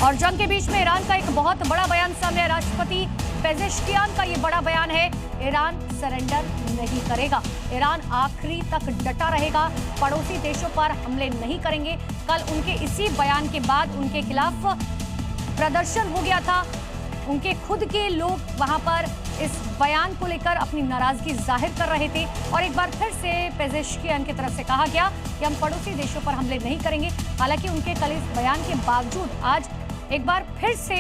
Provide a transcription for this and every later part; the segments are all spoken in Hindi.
और जंग के बीच में ईरान का एक बहुत बड़ा बयान सामने है। राष्ट्रपति पेजेश्कियान का ये बड़ा बयान है, ईरान सरेंडर नहीं करेगा। ईरान आखिरी तक डटा रहेगा, पड़ोसी देशों पर हमले नहीं करेंगे। कल उनके इसी बयान के बाद उनके खिलाफ प्रदर्शन हो गया था। उनके खुद के लोग वहां पर इस बयान को लेकर अपनी नाराजगी जाहिर कर रहे थे और एक बार फिर से पेजेश्कियान की तरफ से कहा गया कि हम पड़ोसी देशों पर हमले नहीं करेंगे। हालांकि उनके कल इस बयान के बावजूद आज एक बार फिर से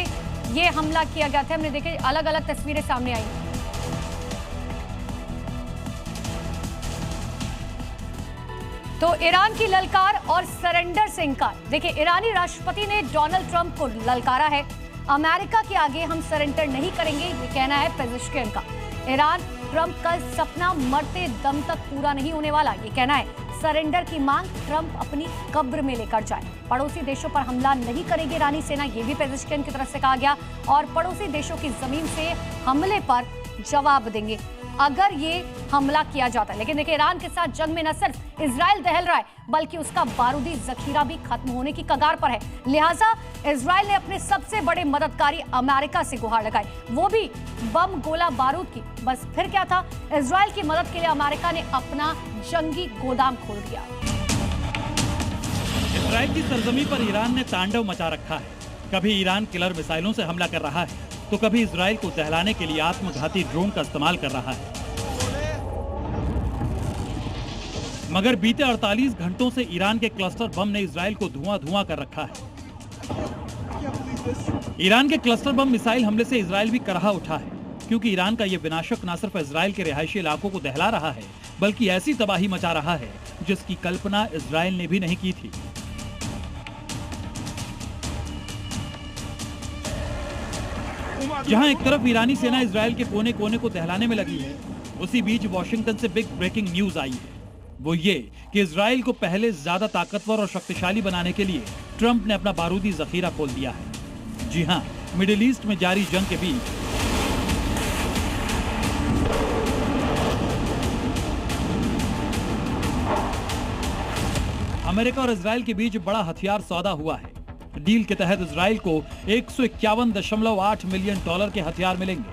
ये हमला किया गया था। हमने देखे अलग अलग तस्वीरें सामने आई। तो ईरान की ललकार और सरेंडर से इंकार। देखिए, ईरानी राष्ट्रपति ने डोनाल्ड ट्रंप को ललकारा है, अमेरिका के आगे हम सरेंडर नहीं करेंगे, ये कहना है पेजेश्कियान का। ईरान ट्रंप का सपना मरते दम तक पूरा नहीं होने वाला, ये कहना है। सरेंडर की मांग ट्रंप अपनी कब्र में लेकर जाए। पड़ोसी देशों पर हमला नहीं करेगी ईरानी सेना, ये भी पेजेश्कियान की तरफ से कहा गया। और पड़ोसी देशों की जमीन से हमले पर जवाब देंगे अगर ये हमला किया जाता है। लेकिन देखिए, ईरान के साथ जंग में न सिर्फ इजराइल दहल रहा है, बल्कि उसका बारूदी जखीरा भी खत्म होने की कगार पर है। लिहाजा इजराइल ने अपने सबसे बड़े मददगारी अमेरिका से गुहार लगाई, वो भी बम गोला बारूद की। बस फिर क्या था, इजराइल की मदद के लिए अमेरिका ने अपना जंगी गोदाम खोल दिया। इजराइल की सरजमी पर ईरान ने तांडव मचा रखा है। कभी ईरान किलर मिसाइलों से हमला कर रहा है, तो कभी इजराइल को दहलाने के लिए आत्मघाती ड्रोन का इस्तेमाल कर रहा है। मगर बीते 48 घंटों से ईरान के क्लस्टर बम ने इजराइल को धुआं कर रखा है। ईरान के क्लस्टर बम मिसाइल हमले से इजराइल भी कराहा उठा है, क्योंकि ईरान का यह विनाशक न सिर्फ इजराइल के रिहायशी इलाकों को दहला रहा है, बल्कि ऐसी तबाही मचा रहा है जिसकी कल्पना इजराइल ने भी नहीं की थी। जहां एक तरफ ईरानी सेना इजराइल के कोने कोने को दहलाने में लगी है, उसी बीच वॉशिंगटन से बिग ब्रेकिंग न्यूज आई है। वो ये कि इजराइल को पहले ज्यादा ताकतवर और शक्तिशाली बनाने के लिए ट्रंप ने अपना बारूदी जखीरा खोल दिया है। जी हां, मिडिल ईस्ट में जारी जंग के बीच अमेरिका और इजराइल के बीच बड़ा हथियार सौदा हुआ है। डील के तहत इजराइल को 151.8 मिलियन डॉलर के हथियार मिलेंगे,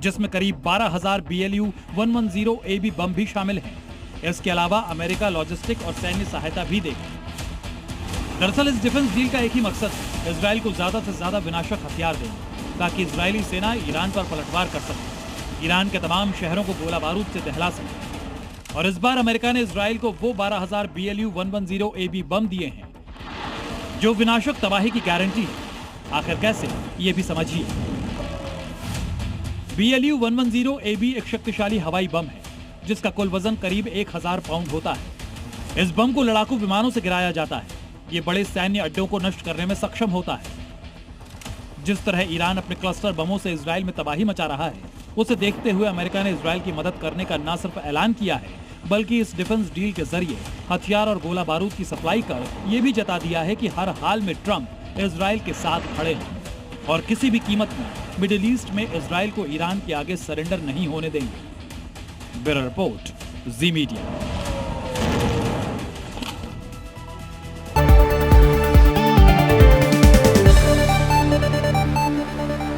जिसमें करीब 12,000 BLU 110 AB बम भी शामिल हैं। इसके अलावा अमेरिका लॉजिस्टिक और सैन्य सहायता भी देगा। दरअसल इस डिफेंस डील का एक ही मकसद है, इजराइल को ज्यादा से ज्यादा विनाशक हथियार देंगे, ताकि इजरायली सेना ईरान पर पलटवार कर सके, ईरान के तमाम शहरों को गोला बारूद से दहला सके। और इस बार अमेरिका ने इजराइल को वो 12,000 BLU 110 AB बम दिए हैं, जो विनाशक तबाही की गारंटी है। आखिर कैसे, ये भी समझिए। BLU 110 AB एक शक्तिशाली हवाई बम है, जिसका कुल वजन करीब 1000 पाउंड होता है। इस बम को लड़ाकू विमानों से गिराया जाता है। ये बड़े सैन्य अड्डों को नष्ट करने में सक्षम होता है। जिस तरह ईरान अपने क्लस्टर बमों से इजराइल में तबाही मचा रहा है, उसे देखते हुए अमेरिका ने इजराइल की मदद करने का न सिर्फ ऐलान किया है, बल्कि इस डिफेंस डील के जरिए हथियार और गोला बारूद की सप्लाई कर यह भी जता दिया है कि हर हाल में ट्रंप इजराइल के साथ खड़े हैं और किसी भी कीमत में मिडिल ईस्ट में इजराइल को ईरान के आगे सरेंडर नहीं होने देंगे। ब्यूरो रिपोर्ट, जी मीडिया।